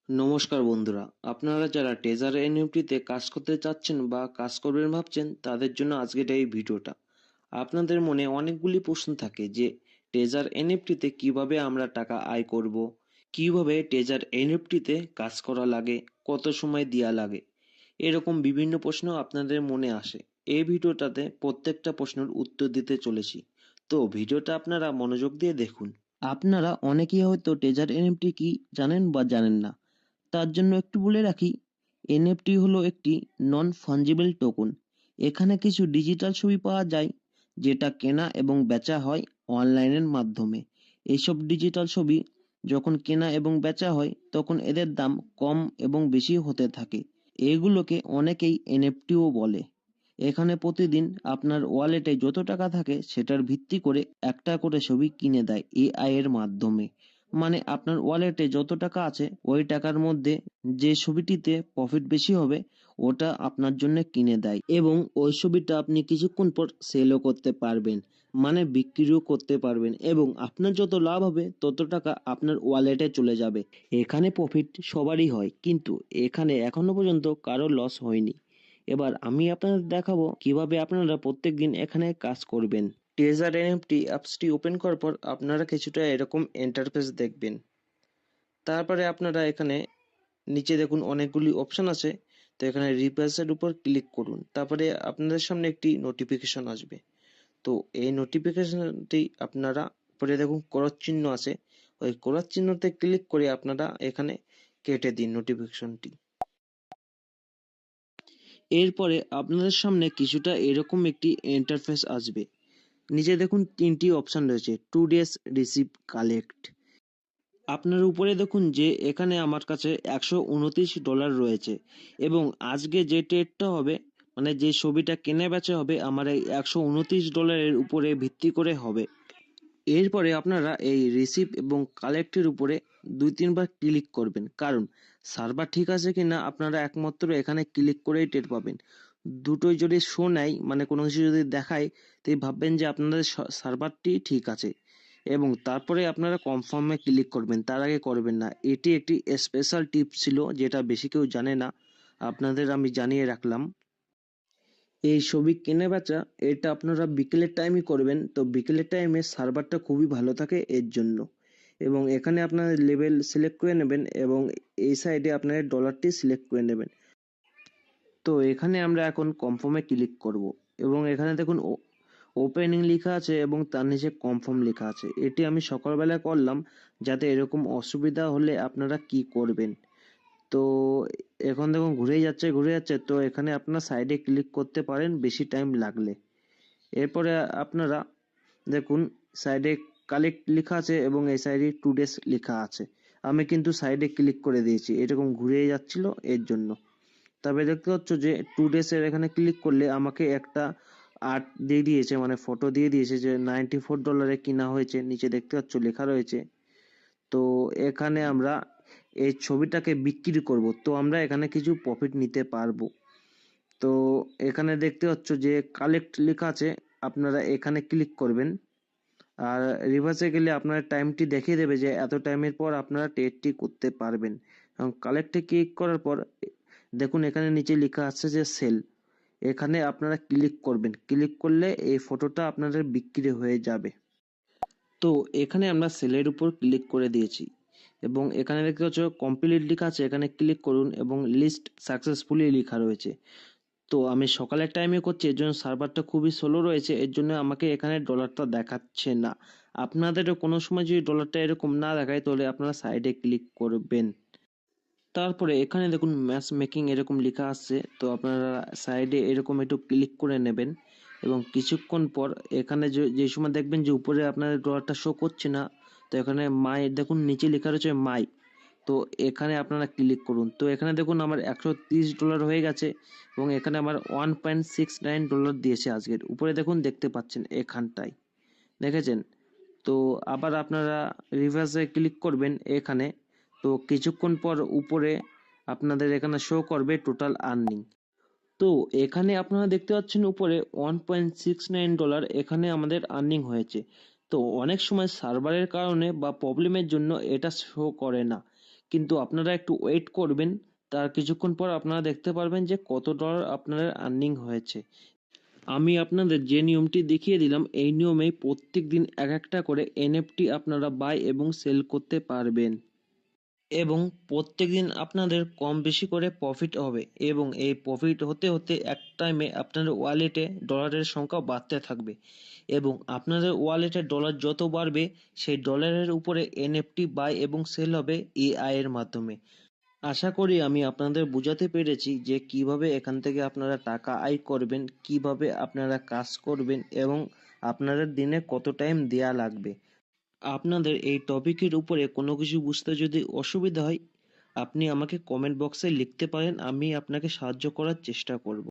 নমস্কার বন্ধুরা, আপনারা যারা টেজার এনএফটিতে কাজ করতে চাচ্ছেন বা কাজ করবেন ভাবছেন তাদের জন্য আজকের এই ভিডিওটা। আপনাদের মনে অনেকগুলি প্রশ্ন থাকে যে টেজার এনএফটিতে কিভাবে আমরা টাকা আয় করব, কিভাবে টেজার এনএফটিতে কাজ করা লাগে, কত সময় দেওয়া লাগে, এরকম বিভিন্ন প্রশ্ন আপনাদের মনে আসে। এই ভিডিওটাতে প্রত্যেকটা প্রশ্নের উত্তর দিতে চলেছি, তো ভিডিওটা আপনারা মনোযোগ দিয়ে দেখুন। আপনারা অনেকেই হয়তো টেজার এনএফটি কি জানেন বা জানেন না। তার জন্য একটু বলে রাখি, এনএফটি হলো একটি নন ফাঞ্জিবল টোকন। এখানে কিছু ডিজিটাল ছবি পাওয়া যায় যেটা কেনা এবং বেচা হয় অনলাইনের মাধ্যমে। এইসব ডিজিটাল ছবি যখন কেনা এবং বেচা হয় তখন এদের দাম কম এবং বেশি হতে থাকে। এগুলোকে অনেকেই এনএফটিও বলে। এখানে প্রতিদিন আপনার ওয়ালেটে যত টাকা থাকে সেটার ভিত্তি করে একটা করে ছবি কিনে দেয় এআই এর মাধ্যমে। মানে আপনার ওয়ালেটে যত টাকা আছে ওই টাকার মধ্যে যে ছবিটিতে প্রফিট বেশি হবে ওটা আপনার জন্য কিনে দেয়, এবং ওই ছবিটা আপনি কিছুক্ষণ পর সেলও করতে পারবেন, মানে বিক্রিও করতে পারবেন, এবং আপনার যত লাভ হবে তত টাকা আপনার ওয়ালেটে চলে যাবে। এখানে প্রফিট সবারই হয়, কিন্তু এখানে এখনো পর্যন্ত কারো লস হয়নি। এবার আমি আপনাদের দেখাবো কিভাবে আপনারা প্রত্যেকদিন এখানে কাজ করবেন। ট্রেজার এনএফটি অ্যাপসটি ওপেন করার পর আপনারা কিছুটা এরকম ইন্টারফেস দেখবেন। তারপরে আপনারা এখানে নিচে দেখুন অনেকগুলি অপশন আছে, তো এখানে রিপ্লেসের উপর ক্লিক করুন। তারপরে আপনাদের সামনে একটি নোটিফিকেশন আসবে, তো এই নোটিফিকেশনটি আপনারা উপরে দেখুন ক্রস চিহ্ন আছে, ওই ক্রস চিহ্নতে ক্লিক করে আপনারা এখানে কেটে দিন নোটিফিকেশনটি। এরপরে আপনাদের সামনে কিছুটা এরকম একটি ইন্টারফেস আসবে। নিচে দেখুন তিনটি অপশন রয়েছে, টু ডেজ, রিসিভ, কালেক্ট। আপনার উপরে দেখুন যে এখানে আমার কাছে $129 রয়েছে, এবং আজকে যে ট্রেডটা হবে, মানে যে ছবিটা কেনা বেচা হবে, আমার এই $129 উপরে ভিত্তি করে হবে। এরপরে আপনারা এই রিসিভ এবং কালেক্টের উপরে 2-3 বার ক্লিক করবেন, কারণ সার্ভার ঠিক আছে কিনা আপনারা একমাত্র এখানে ক্লিক করেই টের পাবেন। দুটোই যদি শো নেয়, মানে কোনো কিছু যদি দেখায়, তাই ভাববেন যে আপনাদের সার্ভারটি ঠিক আছে, এবং তারপরে আপনারা কনফার্মে ক্লিক করবেন, তার আগে করবেন না। এটি একটি স্পেশাল টিপ ছিল যেটা বেশি কেউ জানে না, আপনাদের আমি জানিয়ে রাখলাম। এই ছবি কেনা বেচা এটা আপনারা বিকেলের টাইমই করবেন, তো বিকেলের টাইমে সার্ভারটা খুবই ভালো থাকে এর জন্য। এবং এখানে আপনারা লেভেল সিলেক্ট করে নেবেন, এবং এই সাইডে আপনারা ডলারটি সিলেক্ট করে নেবেন। তো এখানে আমরা এখন কনফার্মে ক্লিক করব, এবং এখানে দেখুন ওপেনিং লেখা আছে এবং তার নিচে কনফার্ম লেখা আছে। এটি আমি সকালবেলা করলাম যাতে এরকম অসুবিধা হলে আপনারা কি করবেন। তো এখন দেখুন ঘুরে যাচ্ছে, তো এখানে আপনার সাইডে ক্লিক করতে পারেন বেশি টাইম লাগলে। এরপরে আপনারা দেখুন সাইডে কালেক্ট লেখা আছে এবং এই সাইডে টু ডেজ লেখা আছে। আমি কিন্তু সাইডে ক্লিক করে দিয়েছি, এরকম ঘুরে যাচ্ছিল এর জন্য। তবে দেখতে পাচ্ছ যে টু ডেজ এর এখানে ক্লিক করলে আমাকে একটা আর্ট দিয়ে দিয়েছে, মানে ফটো দিয়ে দিয়েছে যে $94 কিনা হয়েছে, নিচে দেখতে পাচ্ছ লেখা রয়েছে। তো এখানে আমরা এই ছবিটাকে বিক্রি করব, তো আমরা এখানে কিছু প্রফিট নিতে পারবো। তো এখানে দেখতে পাচ্ছ যে কালেক্ট লেখা আছে, আপনারা এখানে ক্লিক করবেন। আর রিভার্সে গেলে আপনার টাইমটি দেখিয়ে দেবে যে এত টাইমের পর আপনারা ট্রেডটি করতে পারবেন। এবং কালেক্টে ক্লিক করার পর দেখুন এখানে নিচে লেখা আছে যে সেল, এখানে আপনারা ক্লিক করবেন। ক্লিক করলে এই ফটোটা আপনাদের বিক্রি হয়ে যাবে। তো এখানে আমরা সেলের উপর ক্লিক করে দিয়েছি, এবং এখানে দেখতে পাচ্ছ কমপ্লিট লেখা আছে, এখানে ক্লিক করুন এবং লিস্ট সাকসেসফুলি লেখা রয়েছে। তো আমি সকালের টাইমে করছি, এর জন্য সার্ভারটা খুবই স্লো রয়েছে, এর জন্য আমাকে এখানে ডলারটা দেখাচ্ছে না। আপনাদেরও কোনো সময় যদি ডলারটা এরকম না দেখায় তাহলে আপনারা সাইডে ক্লিক করবেন। তারপরে এখানে দেখুন ম্যাচ মেকিং এরকম লেখা আসছে, তো আপনারা সাইডে এরকম একটু ক্লিক করে নেবেন, এবং কিছুক্ষণ পর এখানে যে সময় দেখবেন যে উপরে আপনাদের ডলারটা শো করছে না, তো এখানে মাই দেখুন নিচে লেখা রয়েছে মাই, তো এখানে আপনারা ক্লিক করুন। তো এখানে দেখুন আমার $130 হয়ে গেছে, এবং এখানে আমার $1.69 দিয়েছে আজকের। উপরে দেখুন দেখতে পাচ্ছেন এখানটায়, দেখেছেন? তো আবার আপনারা রিভার্সে ক্লিক করবেন এখানে, তো কিছুক্ষণ পর উপরে আপনাদের এখানে শো করবে টোটাল আর্নিং। তো এখানে আপনারা দেখতে পাচ্ছেন উপরে $1.69 এখানে আমাদের আর্নিং হয়েছে। তো অনেক সময় সার্ভারের কারণে বা প্রবলেমের জন্য এটা শো করে না, কিন্তু আপনারা একটু ওয়েট করবেন, তার কিছুক্ষণ পর আপনারা দেখতে পারবেন যে কত ডলার আপনাদের আর্নিং হয়েছে। আমি আপনাদের যে নিয়মটি দেখিয়ে দিলাম এই নিয়মেই প্রত্যেকদিন এক একটা করে এনএফটি আপনারা বাই এবং সেল করতে পারবেন এবং প্রত্যেকদিন আপনাদের কম বেশি করে প্রফিট হবে এবং এই প্রফিট হতে হতে এক টাইমে আপনাদের ওয়ালেটে ডলারের সংখ্যা বাড়তে থাকবে এবং আপনাদের ওয়ালেটে ডলার যত বাড়বে সেই ডলারের উপরে এনএফটি বাই এবং সেল হবে এআই এর মাধ্যমে। আশা করি আমি আপনাদের বোঝাতে পেরেছি যে কিভাবে এখান থেকে আপনারা টাকা আয় করবেন, কিভাবে আপনারা কাজ করবেন এবং আপনাদের দিনে কত টাইম দেয়া লাগবে। আপনাদের এই টপিকের উপরে কোনো কিছু বুঝতে যদি অসুবিধা হয়, আপনি আমাকে কমেন্ট বক্সে লিখতে পারেন, আমি আপনাকে সাহায্য করার চেষ্টা করব।